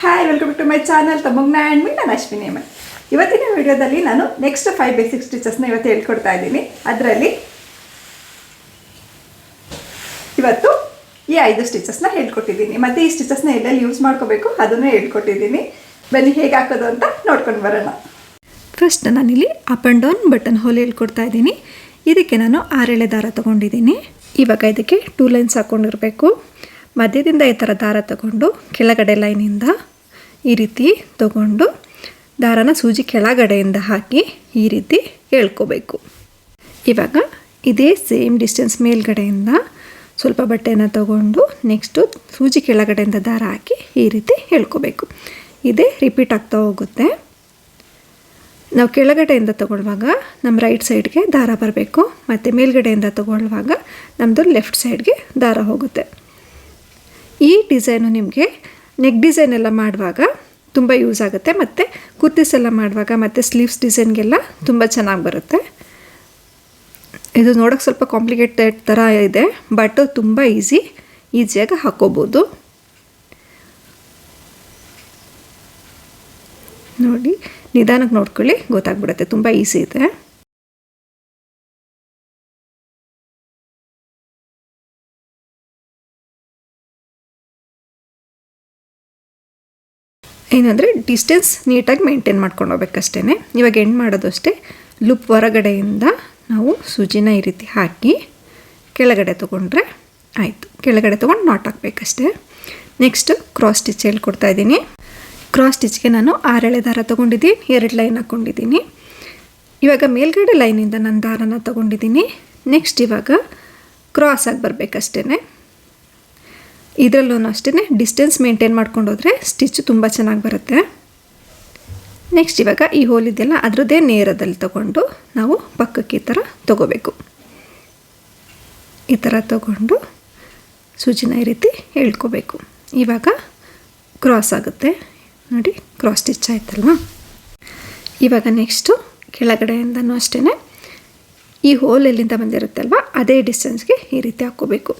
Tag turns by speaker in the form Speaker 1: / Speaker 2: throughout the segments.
Speaker 1: Hi welcome to my channel ತಮಗ್ನ and me ನಾನು ಅಶ್ವಿನಿ ಅಮ್ಮ. ಇವತ್ತಿನ ವಿಡಿಯೋದಲ್ಲಿ ನಾನು ನೆಕ್ಸ್ಟ್ 5 ಬೇಸಿಕ್ ಸ್ಟಿಚಸ್ನ ಇವತ್ತು ಹೇಳ್ಕೊಡ್ತಾ ಇದ್ದೀನಿ. ಅದರಲ್ಲಿ ಇವತ್ತು ಈ 5 ಸ್ಟಿಚಸ್ನ ಹೇಳ್ಕೊಟ್ಟಿದ್ದೀನಿ. ಮತ್ತು ಈ ಸ್ಟಿಚಸ್ನ ಎಲ್ಲೆಲ್ಲಿ ಯೂಸ್ ಮಾಡ್ಕೋಬೇಕು ಅದನ್ನು ಹೇಳ್ಕೊಟ್ಟಿದ್ದೀನಿ. ಬನ್ನಿ ಹೇಗೆ ಹಾಕೋದು ಅಂತ ನೋಡ್ಕೊಂಡು ಬರೋಣ. ಫಸ್ಟ್ ನಾನಿಲ್ಲಿ up and down button hole ಹೇಳ್ಕೊಡ್ತಾ ಇದ್ದೀನಿ. ಇದಕ್ಕೆ ನಾನು 6 ಎಳೆ ದಾರ ತೊಗೊಂಡಿದ್ದೀನಿ. ಇವಾಗ ಇದಕ್ಕೆ 2 ಲೈನ್ಸ್ ಹಾಕ್ಕೊಂಡಿರಬೇಕು. ಮಧ್ಯದಿಂದ ಈ ಥರ ದಾರ ತಗೊಂಡು ಕೆಳಗಡೆ ಲೈನಿಂದ ಈ ರೀತಿ ತಗೊಂಡು ದಾರನ ಸೂಜಿ ಕೆಳಗಡೆಯಿಂದ ಹಾಕಿ ಈ ರೀತಿ ಎಳ್ಕೋಬೇಕು. ಇವಾಗ ಇದೇ ಸೇಮ್ ಡಿಸ್ಟೆನ್ಸ್ ಮೇಲ್ಗಡೆಯಿಂದ ಸ್ವಲ್ಪ ಬಟ್ಟೆನ ತಗೊಂಡು ನೆಕ್ಸ್ಟು ಸೂಜಿ ಕೆಳಗಡೆಯಿಂದ ದಾರ ಹಾಕಿ ಈ ರೀತಿ ಎಳ್ಕೋಬೇಕು. ಇದೇ ರಿಪೀಟ್ ಆಗ್ತಾ ಹೋಗುತ್ತೆ. ನಾವು ಕೆಳಗಡೆಯಿಂದ ತಗೊಳ್ಳುವಾಗ ನಮ್ಮ ರೈಟ್ ಸೈಡ್ಗೆ ದಾರ ಬರಬೇಕು, ಮತ್ತು ಮೇಲ್ಗಡೆಯಿಂದ ತಗೊಳ್ಳುವಾಗ ನಮ್ಮದು ಲೆಫ್ಟ್ ಸೈಡ್ಗೆ ದಾರ ಹೋಗುತ್ತೆ. ಈ ಡಿಸೈನು ನಿಮಗೆ ನೆಕ್ ಡಿಸೈನ್ ಎಲ್ಲ ಮಾಡುವಾಗ ತುಂಬ ಯೂಸ್ ಆಗುತ್ತೆ, ಮತ್ತು ಕುರ್ತೀಸ್ ಎಲ್ಲ ಮಾಡುವಾಗ ಮತ್ತು ಸ್ಲೀವ್ಸ್ ಡಿಸೈನ್ಗೆಲ್ಲ ತುಂಬ ಚೆನ್ನಾಗಿ ಬರುತ್ತೆ. ಇದು ನೋಡೋಕ್ಕೆ ಸ್ವಲ್ಪ ಕಾಂಪ್ಲಿಕೇಟೆಡ್ ಥರ ಇದೆ, ಬಟ್ ತುಂಬ ಈಸಿಯಾಗಿ ಹಾಕ್ಕೋಬೋದು. ನೋಡಿ, ನಿಧಾನಕ್ಕೆ ನೋಡ್ಕೊಳ್ಳಿ, ಗೊತ್ತಾಗ್ಬಿಡುತ್ತೆ, ತುಂಬ ಈಸಿ ಇದೆ. ಏನಂದರೆ ಡಿಸ್ಟೆನ್ಸ್ ನೀಟಾಗಿ ಮೇಂಟೈನ್ ಮಾಡ್ಕೊಂಡು ಹೋಗ್ಬೇಕಷ್ಟೇ. ಇವಾಗ ಎಂಡ್ ಮಾಡೋದು ಅಷ್ಟೇ. ಲೂಪ್ ಹೊರಗಡೆಯಿಂದ ನಾವು ಸೂಜಿನ ಈ ರೀತಿ ಹಾಕಿ ಕೆಳಗಡೆ ತೊಗೊಂಡ್ರೆ ಆಯಿತು. ಕೆಳಗಡೆ ತೊಗೊಂಡು ನಾಟ್ ಹಾಕಬೇಕಷ್ಟೇ. ನೆಕ್ಸ್ಟು ಕ್ರಾಸ್ ಸ್ಟಿಚ್ ಹೇಳ್ಕೊಡ್ತಾ ಇದ್ದೀನಿ. ಕ್ರಾಸ್ ಸ್ಟಿಚ್ಗೆ ನಾನು 6 ಎಳೆ ದಾರ ತೊಗೊಂಡಿದ್ದೀನಿ, 2 ಲೈನ್ ಹಾಕ್ಕೊಂಡಿದ್ದೀನಿ. ಇವಾಗ ಮೇಲ್ಗಡೆ ಲೈನಿಂದ ನಾನು ದಾರನ ತೊಗೊಂಡಿದ್ದೀನಿ. ನೆಕ್ಸ್ಟ್ ಇವಾಗ ಕ್ರಾಸ್ ಆಗಿ ಬರಬೇಕಷ್ಟೇ. ಇದರಲ್ಲೂ ಅಷ್ಟೇ ಡಿಸ್ಟೆನ್ಸ್ ಮೇಂಟೈನ್ ಮಾಡ್ಕೊಂಡು ಹೋದರೆ ಸ್ಟಿಚ್ ತುಂಬ ಚೆನ್ನಾಗಿ ಬರುತ್ತೆ. ನೆಕ್ಸ್ಟ್ ಇವಾಗ ಈ ಹೋಲ್ ಇದೆಯಲ್ಲ ಅದರದ್ದೇ ನೇರದಲ್ಲಿ ತಗೊಂಡು ನಾವು ಪಕ್ಕಕ್ಕೆ ಈ ಥರ ತೊಗೋಬೇಕು. ಈ ಥರ ತಗೊಂಡು ಸೂಜಿನ ಈ ರೀತಿ ಎಳ್ಕೋಬೇಕು. ಇವಾಗ ಕ್ರಾಸ್ ಆಗುತ್ತೆ ನೋಡಿ, ಕ್ರಾಸ್ ಸ್ಟಿಚ್ ಆಯ್ತಲ್ವ. ಇವಾಗ ನೆಕ್ಸ್ಟು ಕೆಳಗಡೆಯಿಂದನೂ ಅಷ್ಟೇ ಈ ಹೋಲ್ ಎಲ್ಲಿಂದ ಬಂದಿರುತ್ತಲ್ವ ಅದೇ ಡಿಸ್ಟೆನ್ಸ್ಗೆ ಈ ರೀತಿ ಹಾಕ್ಕೋಬೇಕು.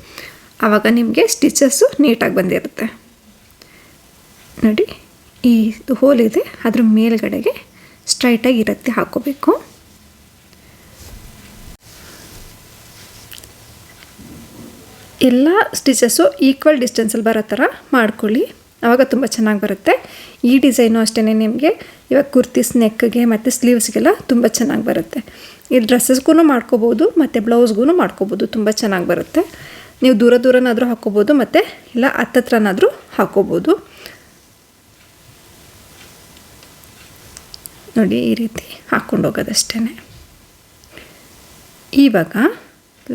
Speaker 1: ಆವಾಗ ನಿಮಗೆ ಸ್ಟಿಚಸ್ಸು ನೀಟಾಗಿ ಬಂದಿರುತ್ತೆ. ನೋಡಿ, ಈ ಹೋಲ್ ಇದೆ ಅದ್ರ ಮೇಲ್ಗಡೆಗೆ ಸ್ಟ್ರೈಟಾಗಿ ಇರುತ್ತೆ ಹಾಕ್ಕೋಬೇಕು. ಎಲ್ಲ ಸ್ಟಿಚಸ್ಸು ಈಕ್ವಲ್ ಡಿಸ್ಟೆನ್ಸಲ್ಲಿ ಬರೋ ಥರ ಮಾಡ್ಕೊಳ್ಳಿ, ಆವಾಗ ತುಂಬ ಚೆನ್ನಾಗಿ ಬರುತ್ತೆ. ಈ ಡಿಸೈನು ಅಷ್ಟೇ ನಿಮಗೆ ಇವಾಗ ಕುರ್ತೀಸ್ ನೆಕ್ಗೆ ಮತ್ತು ಸ್ಲೀವ್ಸ್ಗೆಲ್ಲ ತುಂಬ ಚೆನ್ನಾಗಿ ಬರುತ್ತೆ. ಈ ಡ್ರೆಸ್ಸಸ್ಗೂ ಮಾಡ್ಕೋಬೋದು ಮತ್ತು ಬ್ಲೌಸ್ಗೂ ಮಾಡ್ಕೋಬೋದು, ತುಂಬ ಚೆನ್ನಾಗಿ ಬರುತ್ತೆ. ನೀವು ದೂರನಾದರೂ ಹಾಕ್ಕೋಬೋದು, ಮತ್ತು ಇಲ್ಲ ಹತ್ತತ್ರನಾದರೂ ಹಾಕ್ಕೋಬೋದು. ನೋಡಿ, ಈ ರೀತಿ ಹಾಕ್ಕೊಂಡು ಹೋಗೋದಷ್ಟೇ. ಇವಾಗ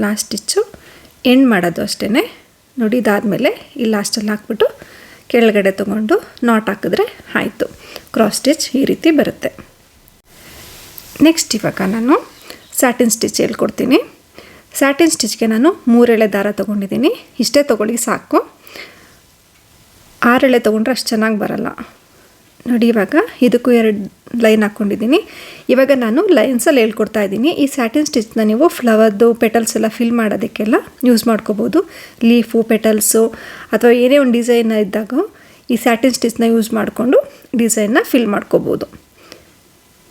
Speaker 1: ಲಾಸ್ಟ್ ಸ್ಟಿಚ್ಚು ಎಂಡ್ ಮಾಡೋದು ಅಷ್ಟೇ. ನೋಡಿ, ಇದಾದಮೇಲೆ ಈ ಲಾಸ್ಟಲ್ಲಿ ಹಾಕ್ಬಿಟ್ಟು ಕೆಳಗಡೆ ತೊಗೊಂಡು ನಾಟ್ ಹಾಕಿದ್ರೆ ಆಯಿತು. ಕ್ರಾಸ್ ಸ್ಟಿಚ್ ಈ ರೀತಿ ಬರುತ್ತೆ. ನೆಕ್ಸ್ಟ್ ಇವಾಗ ನಾನು ಸ್ಯಾಟಿನ್ ಸ್ಟಿಚ್ ಹೇಳ್ಕೊಡ್ತೀನಿ. ಸ್ಯಾಟಿನ್ ಸ್ಟಿಚ್ಗೆ ನಾನು 3 ಎಳೆ ದಾರ ತೊಗೊಂಡಿದ್ದೀನಿ. ಇಷ್ಟೇ ತೊಗೊಳ್ಳಿ ಸಾಕು. 6 ಎಳೆ ತೊಗೊಂಡ್ರೆ ಅಷ್ಟು ಚೆನ್ನಾಗಿ ಬರಲ್ಲ. ನೋಡಿ, ಇವಾಗ ಇದಕ್ಕೂ 2 ಲೈನ್ ಹಾಕ್ಕೊಂಡಿದ್ದೀನಿ. ಇವಾಗ ನಾನು ಲೈನ್ಸಲ್ಲಿ ಹೇಳ್ಕೊಡ್ತಾ ಇದ್ದೀನಿ. ಈ ಸ್ಯಾಟಿನ್ ಸ್ಟಿಚ್ನ ನೀವು ಫ್ಲವರ್ದು ಪೆಟಲ್ಸ್ ಎಲ್ಲ ಫಿಲ್ ಮಾಡೋದಕ್ಕೆಲ್ಲ ಯೂಸ್ ಮಾಡ್ಕೋಬೋದು. ಲೀಫು, ಪೆಟಲ್ಸು ಅಥವಾ ಏನೇ ಒಂದು ಡಿಸೈನ್ ಇದ್ದಾಗ ಈ ಸ್ಯಾಟಿನ್ ಸ್ಟಿಚ್ನ ಯೂಸ್ ಮಾಡಿಕೊಂಡು ಡಿಸೈನ್ನ ಫಿಲ್ ಮಾಡ್ಕೋಬೋದು.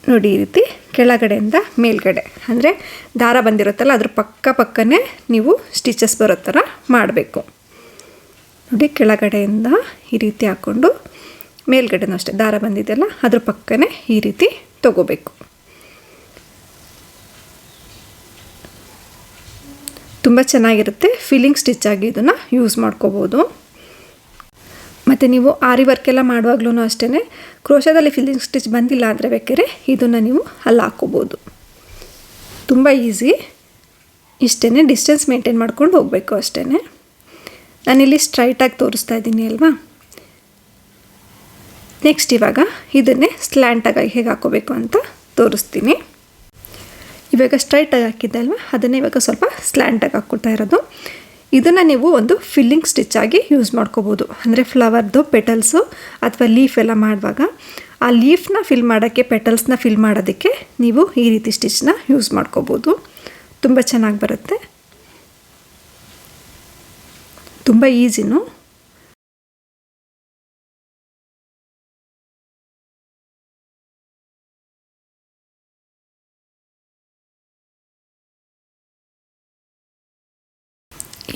Speaker 1: ನೋಡಿ, ಈ ರೀತಿ ಕೆಳಗಡೆಯಿಂದ ಮೇಲ್ಗಡೆ ಅಂದರೆ ದಾರ ಬಂದಿರುತ್ತಲ್ಲ ಅದ್ರ ಪಕ್ಕನೇ ನೀವು ಸ್ಟಿಚಸ್ ಬರೋ ಥರ ಮಾಡಬೇಕು. ನೋಡಿ, ಕೆಳಗಡೆಯಿಂದ ಈ ರೀತಿ ಹಾಕ್ಕೊಂಡು ಮೇಲ್ಗಡೆನೂ ಅಷ್ಟೇ ದಾರ ಬಂದಿದೆಯಲ್ಲ ಅದ್ರ ಪಕ್ಕನೇ ಈ ರೀತಿ ತಗೋಬೇಕು. ತುಂಬ ಚೆನ್ನಾಗಿರುತ್ತೆ. ಫಿಲ್ಲಿಂಗ್ ಸ್ಟಿಚ್ ಆಗಿ ಇದನ್ನು ಯೂಸ್ ಮಾಡ್ಕೋಬೋದು. ಮತ್ತು ನೀವು ಆರಿ ವರ್ಕೆಲ್ಲ ಮಾಡುವಾಗ್ಲೂ ಅಷ್ಟೇ ಕ್ರೋಶದಲ್ಲಿ ಫಿಲ್ಲಿಂಗ್ ಸ್ಟಿಚ್ ಬಂದಿಲ್ಲ ಅಂದರೆ ಬೇಕಾದ್ರೆ ಇದನ್ನು ನೀವು ಅಲ್ಲಿ ಹಾಕ್ಕೋಬೋದು. ತುಂಬ ಈಸಿ. ಇಷ್ಟೇ, ಡಿಸ್ಟೆನ್ಸ್ ಮೇಂಟೈನ್ ಮಾಡ್ಕೊಂಡು ಹೋಗಬೇಕು ಅಷ್ಟೇ. ನಾನಿಲ್ಲಿ ಸ್ಟ್ರೈಟಾಗಿ ತೋರಿಸ್ತಾ ಇದ್ದೀನಿ ಅಲ್ವಾ. ನೆಕ್ಸ್ಟ್ ಇವಾಗ ಇದನ್ನೇ ಸ್ಲ್ಯಾಂಟಾಗಿ ಹೇಗೆ ಹಾಕ್ಕೋಬೇಕು ಅಂತ ತೋರಿಸ್ತೀನಿ. ಇವಾಗ ಸ್ಟ್ರೈಟಾಗಿ ಹಾಕಿದ್ದೆ ಅಲ್ವಾ, ಅದನ್ನೇ ಇವಾಗ ಸ್ವಲ್ಪ ಸ್ಲ್ಯಾಂಟಾಗಿ ಹಾಕ್ಕೊಳ್ತಾ ಇರೋದು. ಇದನ್ನು ನೀವು ಒಂದು ಫಿಲ್ಲಿಂಗ್ ಸ್ಟಿಚ್ ಆಗಿ ಯೂಸ್ ಮಾಡ್ಕೋಬೋದು. ಅಂದರೆ ಫ್ಲವರ್ದು ಪೆಟಲ್ಸು ಅಥವಾ ಲೀಫ್ ಎಲ್ಲ ಮಾಡುವಾಗ ಆ ಲೀಫ್ನ ಫಿಲ್ ಮಾಡೋಕ್ಕೆ, ಪೆಟಲ್ಸ್ನ ಫಿಲ್ ಮಾಡೋದಕ್ಕೆ ನೀವು ಈ ರೀತಿ ಸ್ಟಿಚ್ನ ಯೂಸ್ ಮಾಡ್ಕೋಬೋದು. ತುಂಬ ಚೆನ್ನಾಗಿ ಬರುತ್ತೆ, ತುಂಬ ಈಸಿನೂ.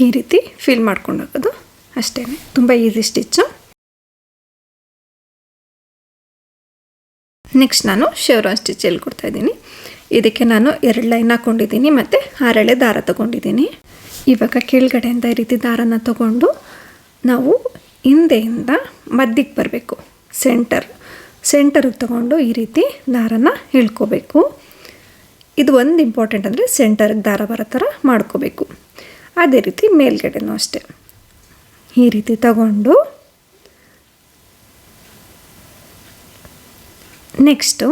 Speaker 1: ಈ ರೀತಿ ಫಿಲ್ ಮಾಡ್ಕೊಂಡು ಹೋಗೋದು ಅಷ್ಟೇ. ತುಂಬ ಈಸಿ ಸ್ಟಿಚ್ಚು. ನೆಕ್ಸ್ಟ್ ನಾನು ಶೆವ್ರಾನ್ ಸ್ಟಿಚ್ ಹೇಳ್ಕೊಡ್ತಾಯಿದ್ದೀನಿ. ಇದಕ್ಕೆ ನಾನು 2 ಲೈನ್ ಹಾಕ್ಕೊಂಡಿದ್ದೀನಿ ಮತ್ತು 6 ಎಳೆ ದಾರ ತೊಗೊಂಡಿದ್ದೀನಿ. ಇವಾಗ ಕೆಳಗಡೆಯಿಂದ ಈ ರೀತಿ ದಾರನ ತೊಗೊಂಡು ನಾವು ಹಿಂದೆಯಿಂದ ಮಧ್ಯಕ್ಕೆ ಬರಬೇಕು. ಸೆಂಟರ್ಗೆ ತೊಗೊಂಡು ಈ ರೀತಿ ದಾರನ ಎಳ್ಕೋಬೇಕು. ಇದು ಒಂದು ಇಂಪಾರ್ಟೆಂಟ್ ಅಂದರೆ ಸೆಂಟರ್ಗೆ ದಾರ ಬರೋ ಥರ ಮಾಡ್ಕೋಬೇಕು. ಅದೇ ರೀತಿ ಮೇಲ್ಗಡೆನೂ ಅಷ್ಟೇ ಈ ರೀತಿ ತಗೊಂಡು ನೆಕ್ಸ್ಟು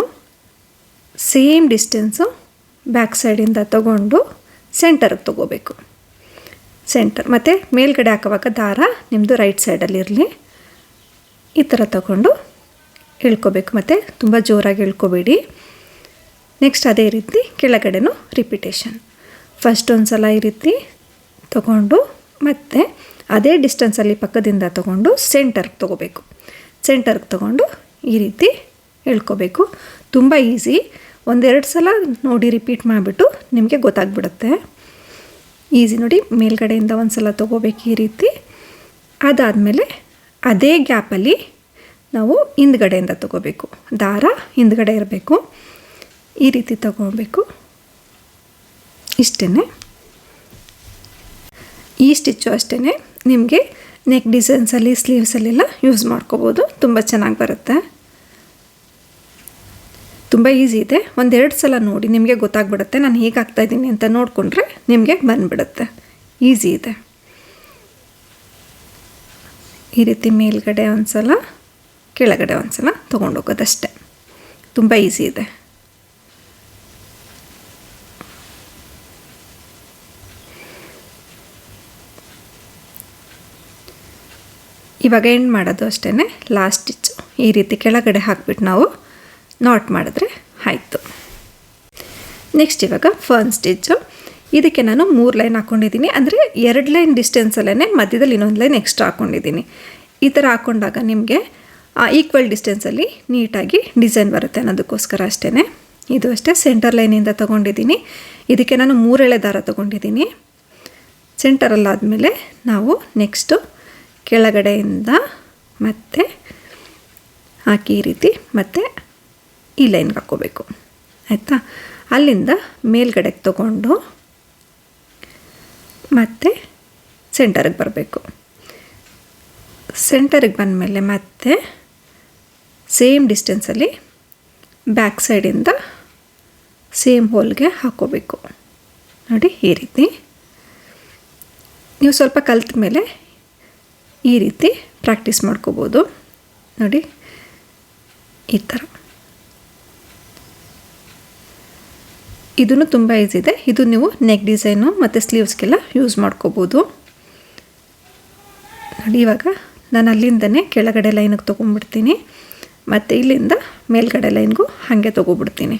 Speaker 1: ಸೇಮ್ ಡಿಸ್ಟೆನ್ಸು ಬ್ಯಾಕ್ ಸೈಡಿಂದ ತಗೊಂಡು ಸೆಂಟರ್ಗೆ ತೊಗೋಬೇಕು. ಸೆಂಟರ್ ಮತ್ತು ಮೇಲ್ಗಡೆ ಹಾಕೋವಾಗ ದಾರ ನಿಮ್ಮದು ರೈಟ್ ಸೈಡಲ್ಲಿರಲಿ. ಈ ಥರ ತಗೊಂಡು ಎಳ್ಕೋಬೇಕು. ಮತ್ತು ತುಂಬ ಜೋರಾಗಿ ಎಳ್ಕೊಬೇಡಿ. ನೆಕ್ಸ್ಟ್ ಅದೇ ರೀತಿ ಕೆಳಗಡೆನೂ ರಿಪಿಟೇಷನ್. ಫಸ್ಟ್ ಒಂದು ಸಲ ಈ ರೀತಿ ತಗೊಂಡು ಮತ್ತು ಅದೇ ಡಿಸ್ಟೆನ್ಸಲ್ಲಿ ಪಕ್ಕದಿಂದ ತಗೊಂಡು ಸೆಂಟರ್ಗೆ ತೊಗೋಬೇಕು. ಸೆಂಟರ್ಗೆ ತೊಗೊಂಡು ಈ ರೀತಿ ಎಳ್ಕೋಬೇಕು. ತುಂಬ ಈಸಿ. 1-2 ಸಲ ನೋಡಿ ರಿಪೀಟ್ ಮಾಡಿಬಿಟ್ಟು ನಿಮಗೆ ಗೊತ್ತಾಗ್ಬಿಡುತ್ತೆ. ಈಸಿ ನೋಡಿ. ಮೇಲ್ಗಡೆಯಿಂದ ಒಂದು ಸಲ ತೊಗೋಬೇಕು ಈ ರೀತಿ. ಅದಾದಮೇಲೆ ಅದೇ ಗ್ಯಾಪಲ್ಲಿ ನಾವು ಹಿಂದ್ಗಡೆಯಿಂದ ತೊಗೋಬೇಕು. ದಾರ ಹಿಂದ್ಗಡೆ ಇರಬೇಕು. ಈ ರೀತಿ ತಗೋಬೇಕು. ಇಷ್ಟೇ. ಈ ಸ್ಟಿಚ್ಚು ಅಷ್ಟೇ ನಿಮಗೆ ನೆಕ್ ಡಿಸೈನ್ಸಲ್ಲಿ ಸ್ಲೀವ್ಸಲ್ಲೆಲ್ಲ ಯೂಸ್ ಮಾಡ್ಕೋಬೋದು. ತುಂಬ ಚೆನ್ನಾಗಿ ಬರುತ್ತೆ. ತುಂಬ ಈಸಿ ಇದೆ. 1-2 ಸಲ ನೋಡಿ ನಿಮಗೆ ಗೊತ್ತಾಗ್ಬಿಡುತ್ತೆ. ನಾನು ಹೇಗೆ ಹಾಕ್ತಾಯಿದ್ದೀನಿ ಅಂತ ನೋಡಿಕೊಂಡ್ರೆ ನಿಮಗೆ ಬಂದುಬಿಡುತ್ತೆ. ಈಸಿ ಇದೆ. ಈ ರೀತಿ ಮೇಲ್ಗಡೆ ಒಂದು ಸಲ ಕೆಳಗಡೆ ಒಂದು ಸಲ ತೊಗೊಂಡೋಗೋದಷ್ಟೆ. ತುಂಬ ಈಸಿ ಇದೆ. ಇವಾಗ ಎಂಡ್ ಮಾಡೋದು ಅಷ್ಟೇ. ಲಾಸ್ಟ್ ಸ್ಟಿಚ್ಚು ಈ ರೀತಿ ಕೆಳಗಡೆ ಹಾಕ್ಬಿಟ್ಟು ನಾವು ನಾಟ್ ಮಾಡಿದ್ರೆ ಆಯಿತು. ನೆಕ್ಸ್ಟ್ ಇವಾಗ ಫರ್ನ್ ಸ್ಟಿಚ್ಚು. ಇದಕ್ಕೆ ನಾನು 3 ಲೈನ್ ಹಾಕ್ಕೊಂಡಿದ್ದೀನಿ. ಅಂದರೆ 2 ಲೈನ್ ಡಿಸ್ಟೆನ್ಸಲ್ಲೇ ಮಧ್ಯದಲ್ಲಿ ಇನ್ನೊಂದು ಲೈನ್ ಎಕ್ಸ್ಟ್ರಾ ಹಾಕ್ಕೊಂಡಿದ್ದೀನಿ. ಈ ಥರ ಹಾಕ್ಕೊಂಡಾಗ ನಿಮಗೆ ಈಕ್ವಲ್ ಡಿಸ್ಟೆನ್ಸಲ್ಲಿ ನೀಟಾಗಿ ಡಿಸೈನ್ ಬರುತ್ತೆ ಅನ್ನೋದಕ್ಕೋಸ್ಕರ ಅಷ್ಟೇ. ಇದು ಅಷ್ಟೇ ಸೆಂಟರ್ ಲೈನಿಂದ ತೊಗೊಂಡಿದ್ದೀನಿ. ಇದಕ್ಕೆ ನಾನು 3 ಎಳೆ ದಾರ ತೊಗೊಂಡಿದ್ದೀನಿ. ಸೆಂಟರಲ್ಲಾದಮೇಲೆ ನಾವು ನೆಕ್ಸ್ಟು ಕೆಳಗಡೆಯಿಂದ ಮತ್ತೆ ಹಾಕಿ ಈ ರೀತಿ ಮತ್ತೆ ಈ ಲೈನ್ಗೆ ಹಾಕ್ಕೋಬೇಕು. ಆಯಿತಾ? ಅಲ್ಲಿಂದ ಮೇಲ್ಗಡೆಗೆ ತೊಗೊಂಡು ಮತ್ತೆ ಸೆಂಟರಿಗೆ ಬರಬೇಕು. ಸೆಂಟರಿಗೆ ಬಂದಮೇಲೆ ಮತ್ತೆ ಸೇಮ್ ಡಿಸ್ಟೆನ್ಸಲ್ಲಿ ಬ್ಯಾಕ್ ಸೈಡಿಂದ ಸೇಮ್ ಹೋಲ್ಗೆ ಹಾಕ್ಕೋಬೇಕು. ನೋಡಿ ಈ ರೀತಿ. ನೀವು ಸ್ವಲ್ಪ ಕಲಿತ ಮೇಲೆ ಈ ರೀತಿ ಪ್ರಾಕ್ಟೀಸ್ ಮಾಡ್ಕೋಬೋದು. ನೋಡಿ ಈ ಥರ. ಇದೂ ತುಂಬ ಈಸಿ ಇದೆ. ಇದು ನೀವು ನೆಕ್ ಡಿಸೈನು ಮತ್ತು ಸ್ಲೀವ್ಸ್ಗೆಲ್ಲ ಯೂಸ್ ಮಾಡ್ಕೋಬೋದು. ನೋಡಿ ಇವಾಗ ನಾನು ಅಲ್ಲಿಂದನೇ ಕೆಳಗಡೆ ಲೈನಿಗೆ ತೊಗೊಂಡ್ಬಿಡ್ತೀನಿ ಮತ್ತು ಇಲ್ಲಿಂದ ಮೇಲ್ಗಡೆ ಲೈನ್ಗೂ ಹಾಗೆ ತೊಗೊಬಿಡ್ತೀನಿ.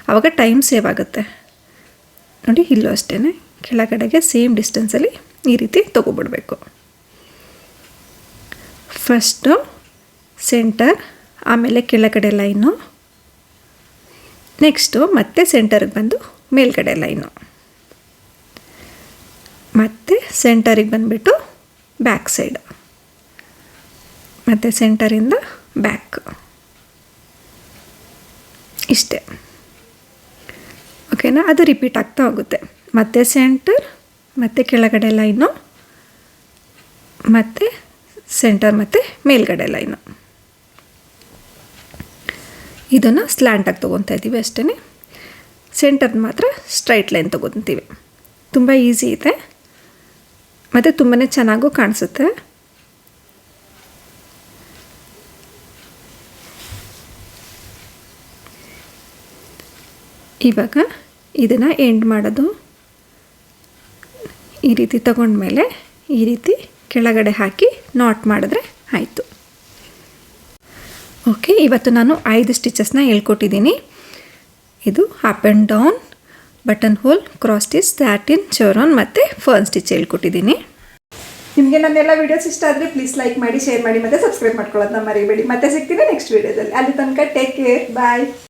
Speaker 1: ಆವಾಗ ಟೈಮ್ ಸೇವ್ ಆಗುತ್ತೆ. ನೋಡಿ ಇಲ್ಲೂ ಅಷ್ಟೇ ಕೆಳಗಡೆಗೆ ಸೇಮ್ ಡಿಸ್ಟೆನ್ಸಲ್ಲಿ ಈ ರೀತಿ ತೊಗೊಬಿಡಬೇಕು. ಫಸ್ಟು ಸೆಂಟರ್, ಆಮೇಲೆ ಕೆಳಗಡೆ ಲೈನು, ನೆಕ್ಸ್ಟು ಮತ್ತೆ ಸೆಂಟರ್ಗೆ ಬಂದು ಮೇಲ್ಗಡೆ ಲೈನು, ಮತ್ತು ಸೆಂಟರಿಗೆ ಬಂದುಬಿಟ್ಟು ಬ್ಯಾಕ್ ಸೈಡ್, ಮತ್ತು ಸೆಂಟರಿಂದ ಬ್ಯಾಕ್. ಇಷ್ಟೇ. ಓಕೆನಾ? ಅದು ರಿಪೀಟ್ ಆಗ್ತಾ ಹೋಗುತ್ತೆ. ಮತ್ತು ಸೆಂಟರ್, ಮತ್ತು ಕೆಳಗಡೆ ಲೈನು, ಮತ್ತು ಸೆಂಟರ್, ಮತ್ತು ಮೇಲ್ಗಡೆ ಲೈನು. ಇದನ್ನು ಸ್ಲ್ಯಾಂಟಾಗಿ ತೊಗೊತಾ ಇದ್ದೀವಿ ಅಷ್ಟೇ. ಸೆಂಟರ್ನ ಮಾತ್ರ ಸ್ಟ್ರೈಟ್ ಲೈನ್ ತೊಗೊತೀವಿ. ತುಂಬ ಈಸಿ ಇದೆ ಮತ್ತು ತುಂಬಾ ಚೆನ್ನಾಗೂ ಕಾಣಿಸುತ್ತೆ. ಇವಾಗ ಇದನ್ನು ಎಂಡ್ ಮಾಡೋದು ಈ ರೀತಿ ತಗೊಂಡ್ಮೇಲೆ ಈ ರೀತಿ ಕೆಳಗಡೆ ಹಾಕಿ ನಾಟ್ ಮಾಡಿದ್ರೆ ಆಯಿತು. ಓಕೆ, ಇವತ್ತು ನಾನು 5 ಸ್ಟಿಚಸ್ನ ಹೇಳ್ಕೊಟ್ಟಿದ್ದೀನಿ. ಇದು up and down, button hole, cross stitch, satin, chevron ಮತ್ತು ಫರ್ನ್ ಸ್ಟಿಚ್ ಹೇಳ್ಕೊಟ್ಟಿದ್ದೀನಿ.
Speaker 2: ನಿಮಗೆ ನನ್ನೆಲ್ಲ ವೀಡಿಯೋಸ್ ಇಷ್ಟ ಆದರೆ ಪ್ಲೀಸ್ ಲೈಕ್ ಮಾಡಿ, ಶೇರ್ ಮಾಡಿ ಮತ್ತು ಸಬ್ಸ್ಕ್ರೈಬ್ ಮಾಡ್ಕೊಳ್ಳೋದನ್ನ ಮರಿಬೇಡಿ. ಮತ್ತೆ ಸಿಗ್ತೀನಿ ನೆಕ್ಸ್ಟ್ ವೀಡಿಯೋದಲ್ಲಿ. ಅಲ್ಲಿ ತನಕ ಟೇಕ್ ಕೇರ್, ಬಾಯ್.